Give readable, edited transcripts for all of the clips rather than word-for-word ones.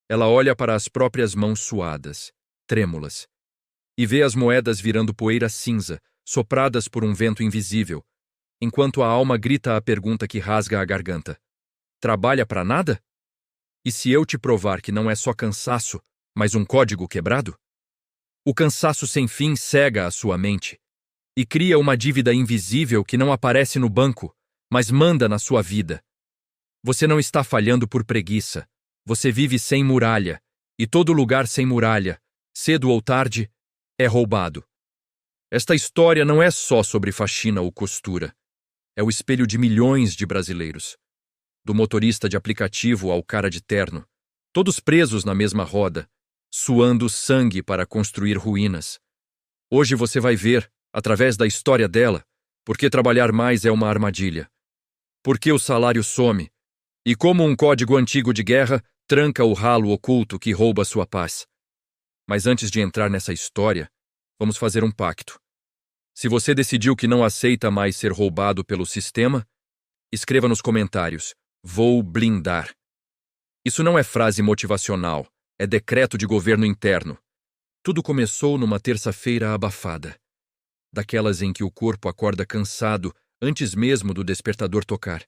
Ela olha para as próprias mãos suadas, trêmulas, e vê as moedas virando poeira cinza, sopradas por um vento invisível, enquanto a alma grita a pergunta que rasga a garganta: trabalha para nada? E se eu te provar que não é só cansaço, mas um código quebrado? O cansaço sem fim cega a sua mente e cria uma dívida invisível que não aparece no banco, mas manda na sua vida. Você não está falhando por preguiça. Você vive sem muralha, e todo lugar sem muralha, cedo ou tarde, é roubado. Esta história não é só sobre faxina ou costura. É o espelho de milhões de brasileiros. Do motorista de aplicativo ao cara de terno, todos presos na mesma roda, suando sangue para construir ruínas. Hoje você vai ver, através da história dela, por que trabalhar mais é uma armadilha. Por que o salário some, e como um código antigo de guerra tranca o ralo oculto que rouba sua paz. Mas antes de entrar nessa história, vamos fazer um pacto. Se você decidiu que não aceita mais ser roubado pelo sistema, escreva nos comentários: vou blindar. Isso não é frase motivacional, é decreto de governo interno. Tudo começou numa terça-feira abafada, daquelas em que o corpo acorda cansado antes mesmo do despertador tocar.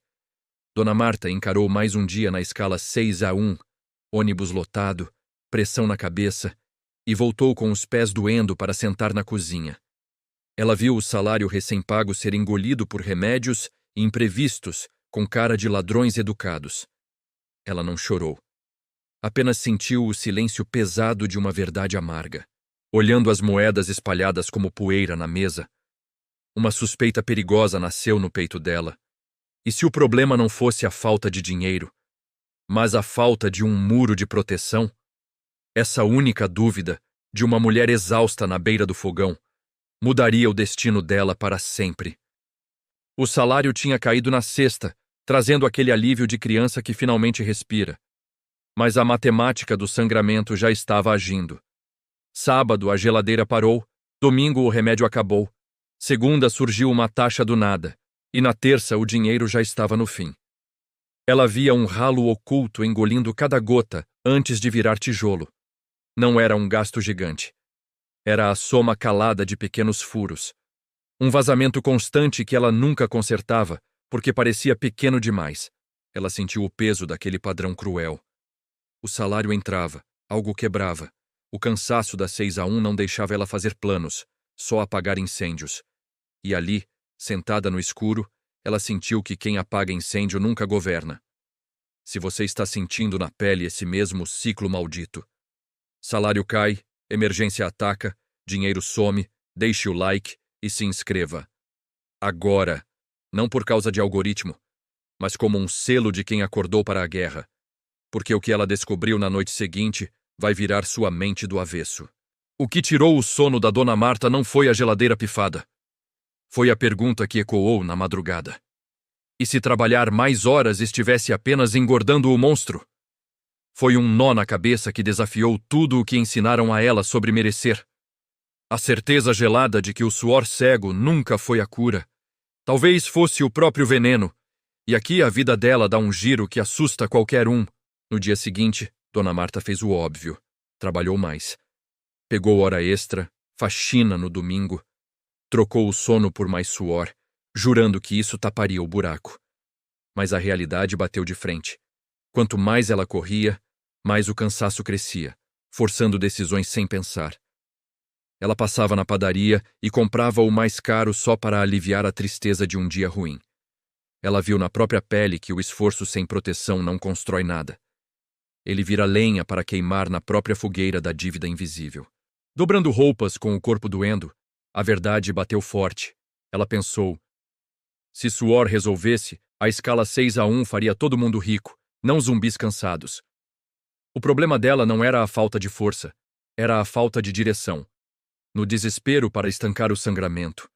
Dona Marta encarou mais um dia na escala 6-1, ônibus lotado, pressão na cabeça, e voltou com os pés doendo para sentar na cozinha. Ela viu o salário recém-pago ser engolido por remédios e imprevistos com cara de ladrões educados. Ela não chorou. Apenas sentiu o silêncio pesado de uma verdade amarga. Olhando as moedas espalhadas como poeira na mesa, uma suspeita perigosa nasceu no peito dela. E se o problema não fosse a falta de dinheiro, mas a falta de um muro de proteção? Essa única dúvida, de uma mulher exausta na beira do fogão, mudaria o destino dela para sempre. O salário tinha caído na sexta, trazendo aquele alívio de criança que finalmente respira. Mas a matemática do sangramento já estava agindo. Sábado a geladeira parou, domingo o remédio acabou, segunda surgiu uma taxa do nada, e na terça o dinheiro já estava no fim. Ela via um ralo oculto engolindo cada gota antes de virar tijolo. Não era um gasto gigante. Era a soma calada de pequenos furos. Um vazamento constante que ela nunca consertava, porque parecia pequeno demais. Ela sentiu o peso daquele padrão cruel. O salário entrava, algo quebrava. O cansaço da 6-1 não deixava ela fazer planos, só apagar incêndios. E ali, sentada no escuro, ela sentiu que quem apaga incêndio nunca governa. Se você está sentindo na pele esse mesmo ciclo maldito. Salário cai, emergência ataca, dinheiro some, deixe o like e se inscreva. Agora, não por causa de algoritmo, mas como um selo de quem acordou para a guerra. Porque o que ela descobriu na noite seguinte vai virar sua mente do avesso. O que tirou o sono da Dona Marta não foi a geladeira pifada. Foi a pergunta que ecoou na madrugada. E se trabalhar mais horas estivesse apenas engordando o monstro? Foi um nó na cabeça que desafiou tudo o que ensinaram a ela sobre merecer. A certeza gelada de que o suor cego nunca foi a cura. Talvez fosse o próprio veneno. E aqui a vida dela dá um giro que assusta qualquer um. No dia seguinte, Dona Marta fez o óbvio. Trabalhou mais. Pegou hora extra, faxina no domingo. Trocou o sono por mais suor, jurando que isso taparia o buraco. Mas a realidade bateu de frente. Quanto mais ela corria, mais o cansaço crescia, forçando decisões sem pensar. Ela passava na padaria e comprava o mais caro só para aliviar a tristeza de um dia ruim. Ela viu na própria pele que o esforço sem proteção não constrói nada. Ele vira lenha para queimar na própria fogueira da dívida invisível. Dobrando roupas com o corpo doendo, a verdade bateu forte. Ela pensou: se suor resolvesse, a escala 6-1 faria todo mundo rico, não zumbis cansados. O problema dela não era a falta de força, era a falta de direção. No desespero para estancar o sangramento,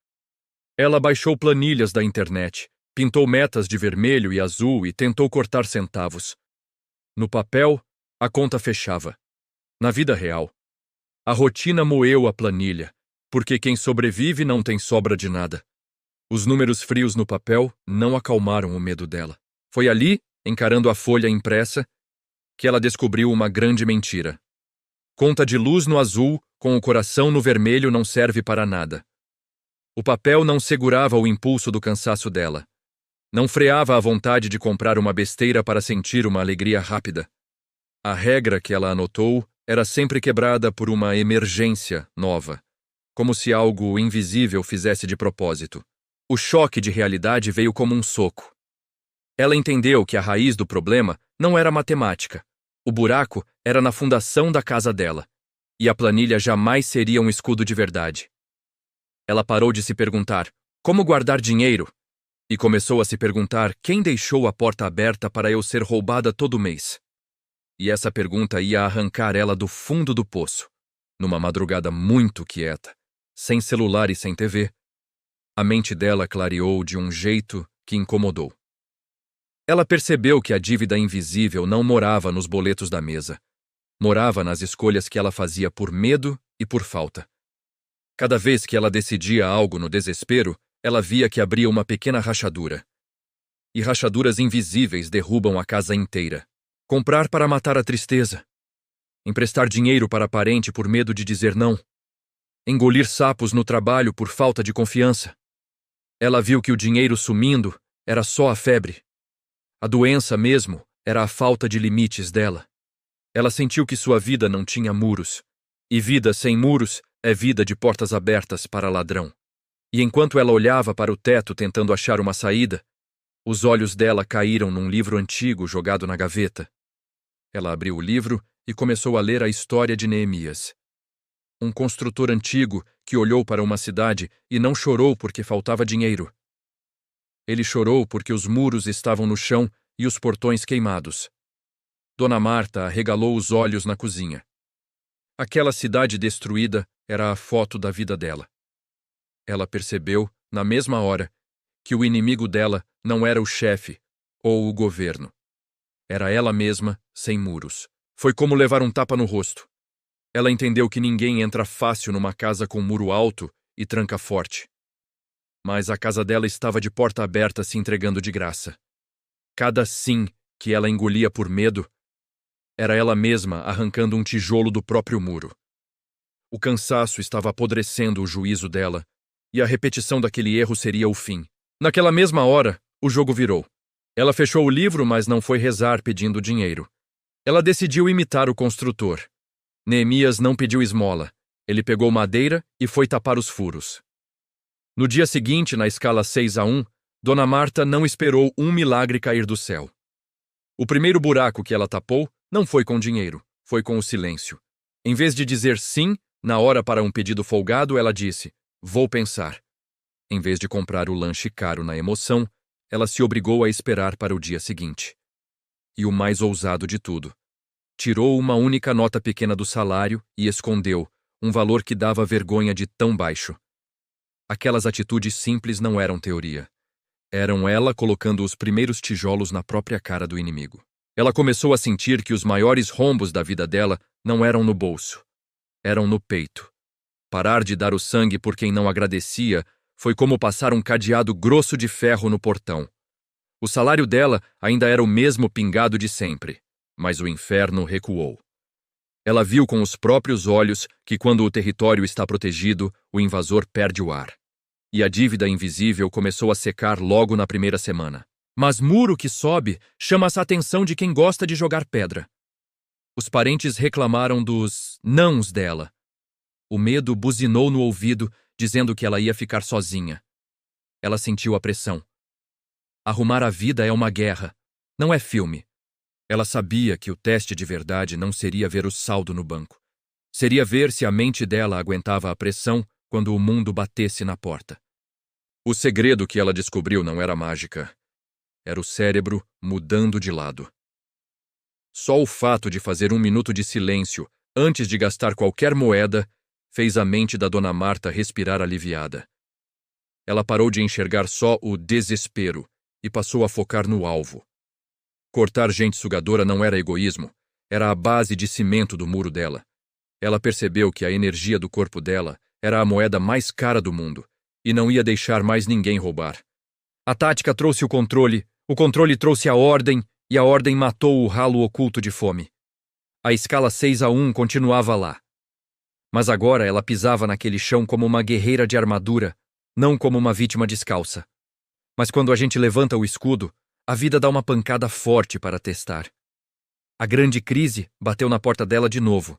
ela baixou planilhas da internet, pintou metas de vermelho e azul e tentou cortar centavos. No papel, a conta fechava. Na vida real, a rotina moeu a planilha, porque quem sobrevive não tem sobra de nada. Os números frios no papel não acalmaram o medo dela. Foi ali, encarando a folha impressa, que ela descobriu uma grande mentira. Conta de luz no azul, com o coração no vermelho não serve para nada. O papel não segurava o impulso do cansaço dela. Não freava a vontade de comprar uma besteira para sentir uma alegria rápida. A regra que ela anotou era sempre quebrada por uma emergência nova, como se algo invisível fizesse de propósito. O choque de realidade veio como um soco. Ela entendeu que a raiz do problema não era matemática. O buraco era na fundação da casa dela, e a planilha jamais seria um escudo de verdade. Ela parou de se perguntar como guardar dinheiro e começou a se perguntar quem deixou a porta aberta para eu ser roubada todo mês. E essa pergunta ia arrancar ela do fundo do poço, numa madrugada muito quieta, sem celular e sem TV. A mente dela clareou de um jeito que incomodou. Ela percebeu que a dívida invisível não morava nos boletos da mesa. Morava nas escolhas que ela fazia por medo e por falta. Cada vez que ela decidia algo no desespero, ela via que abria uma pequena rachadura. E rachaduras invisíveis derrubam a casa inteira. Comprar para matar a tristeza. Emprestar dinheiro para parente por medo de dizer não. Engolir sapos no trabalho por falta de confiança. Ela viu que o dinheiro sumindo era só a febre. A doença mesmo era a falta de limites dela. Ela sentiu que sua vida não tinha muros. E vida sem muros é vida de portas abertas para ladrão. E enquanto ela olhava para o teto tentando achar uma saída, os olhos dela caíram num livro antigo jogado na gaveta. Ela abriu o livro e começou a ler a história de Neemias. Um construtor antigo que olhou para uma cidade e não chorou porque faltava dinheiro. Ele chorou porque os muros estavam no chão e os portões queimados. Dona Marta arregalou os olhos na cozinha. Aquela cidade destruída era a foto da vida dela. Ela percebeu, na mesma hora, que o inimigo dela não era o chefe ou o governo. Era ela mesma, sem muros. Foi como levar um tapa no rosto. Ela entendeu que ninguém entra fácil numa casa com muro alto e tranca forte. Mas a casa dela estava de porta aberta se entregando de graça. Cada sim que ela engolia por medo era ela mesma arrancando um tijolo do próprio muro. O cansaço estava apodrecendo o juízo dela, e a repetição daquele erro seria o fim. Naquela mesma hora, o jogo virou. Ela fechou o livro, mas não foi rezar pedindo dinheiro. Ela decidiu imitar o construtor. Neemias não pediu esmola. Ele pegou madeira e foi tapar os furos. No dia seguinte, na escala 6-1, Dona Marta não esperou um milagre cair do céu. O primeiro buraco que ela tapou não foi com dinheiro, foi com o silêncio. Em vez de dizer sim, na hora para um pedido folgado, ela disse, vou pensar. Em vez de comprar o lanche caro na emoção, ela se obrigou a esperar para o dia seguinte. E o mais ousado de tudo. Tirou uma única nota pequena do salário e escondeu, um valor que dava vergonha de tão baixo. Aquelas atitudes simples não eram teoria. Eram ela colocando os primeiros tijolos na própria cara do inimigo. Ela começou a sentir que os maiores rombos da vida dela não eram no bolso. Eram no peito. Parar de dar o sangue por quem não agradecia foi como passar um cadeado grosso de ferro no portão. O salário dela ainda era o mesmo pingado de sempre, mas o inferno recuou. Ela viu com os próprios olhos que quando o território está protegido, o invasor perde o ar. E a dívida invisível começou a secar logo na primeira semana. Mas muro que sobe chama a atenção de quem gosta de jogar pedra. Os parentes reclamaram dos nãos dela. O medo buzinou no ouvido, dizendo que ela ia ficar sozinha. Ela sentiu a pressão. Arrumar a vida é uma guerra, não é filme. Ela sabia que o teste de verdade não seria ver o saldo no banco. Seria ver se a mente dela aguentava a pressão quando o mundo batesse na porta. O segredo que ela descobriu não era mágica. Era o cérebro mudando de lado. Só o fato de fazer 1 minuto de silêncio antes de gastar qualquer moeda fez a mente da Dona Marta respirar aliviada. Ela parou de enxergar só o desespero e passou a focar no alvo. Cortar gente sugadora não era egoísmo, era a base de cimento do muro dela. Ela percebeu que a energia do corpo dela era a moeda mais cara do mundo e não ia deixar mais ninguém roubar. A tática trouxe o controle trouxe a ordem e a ordem matou o ralo oculto de fome. A escala 6-1 continuava lá. Mas agora ela pisava naquele chão como uma guerreira de armadura, não como uma vítima descalça. Mas quando a gente levanta o escudo, a vida dá uma pancada forte para testar. A grande crise bateu na porta dela de novo.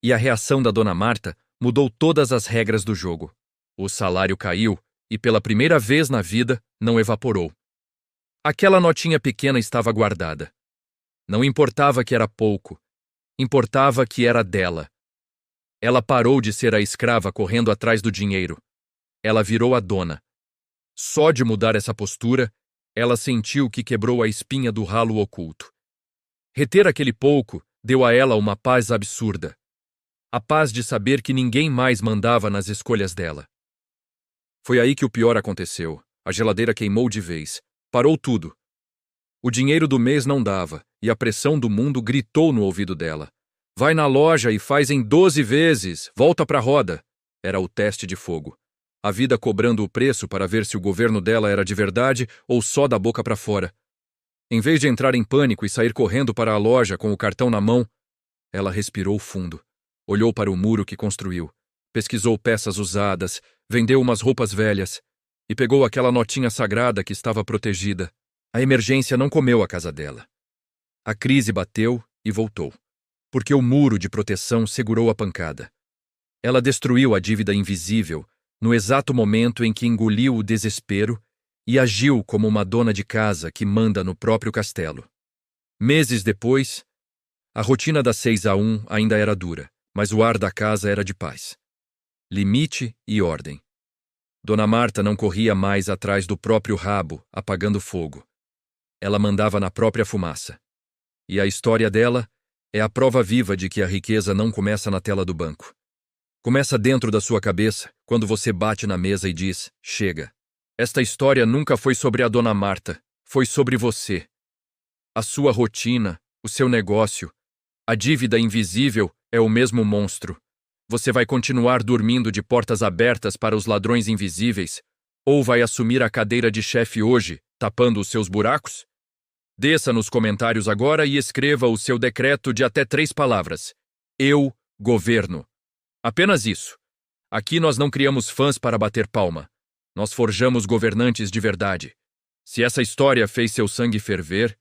E a reação da Dona Marta mudou todas as regras do jogo. O salário caiu e, pela primeira vez na vida, não evaporou. Aquela notinha pequena estava guardada. Não importava que era pouco, importava que era dela. Ela parou de ser a escrava correndo atrás do dinheiro. Ela virou a dona. Só de mudar essa postura, ela sentiu que quebrou a espinha do ralo oculto. Reter aquele pouco deu a ela uma paz absurda. A paz de saber que ninguém mais mandava nas escolhas dela. Foi aí que o pior aconteceu. A geladeira queimou de vez. Parou tudo. O dinheiro do mês não dava, e a pressão do mundo gritou no ouvido dela. Vai na loja e faz em 12 vezes, volta pra roda. Era o teste de fogo. A vida cobrando o preço para ver se o governo dela era de verdade ou só da boca pra fora. Em vez de entrar em pânico e sair correndo para a loja com o cartão na mão, ela respirou fundo. Olhou para o muro que construiu, pesquisou peças usadas, vendeu umas roupas velhas e pegou aquela notinha sagrada que estava protegida. A emergência não comeu a casa dela. A crise bateu e voltou, porque o muro de proteção segurou a pancada. Ela destruiu a dívida invisível no exato momento em que engoliu o desespero e agiu como uma dona de casa que manda no próprio castelo. Meses depois, a rotina das 6-1 ainda era dura, mas o ar da casa era de paz. Limite e ordem. Dona Marta não corria mais atrás do próprio rabo, apagando fogo. Ela mandava na própria fumaça. E a história dela é a prova viva de que a riqueza não começa na tela do banco. Começa dentro da sua cabeça, quando você bate na mesa e diz, chega. Esta história nunca foi sobre a Dona Marta, foi sobre você. A sua rotina, o seu negócio, a dívida invisível é o mesmo monstro. Você vai continuar dormindo de portas abertas para os ladrões invisíveis? Ou vai assumir a cadeira de chefe hoje, tapando os seus buracos? Desça nos comentários agora e escreva o seu decreto de até 3 palavras. Eu, governo. Apenas isso. Aqui nós não criamos fãs para bater palma. Nós forjamos governantes de verdade. Se essa história fez seu sangue ferver,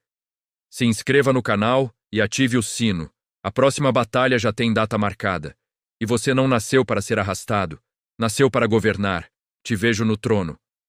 se inscreva no canal e ative o sino. A próxima batalha já tem data marcada. E você não nasceu para ser arrastado. Nasceu para governar. Te vejo no trono.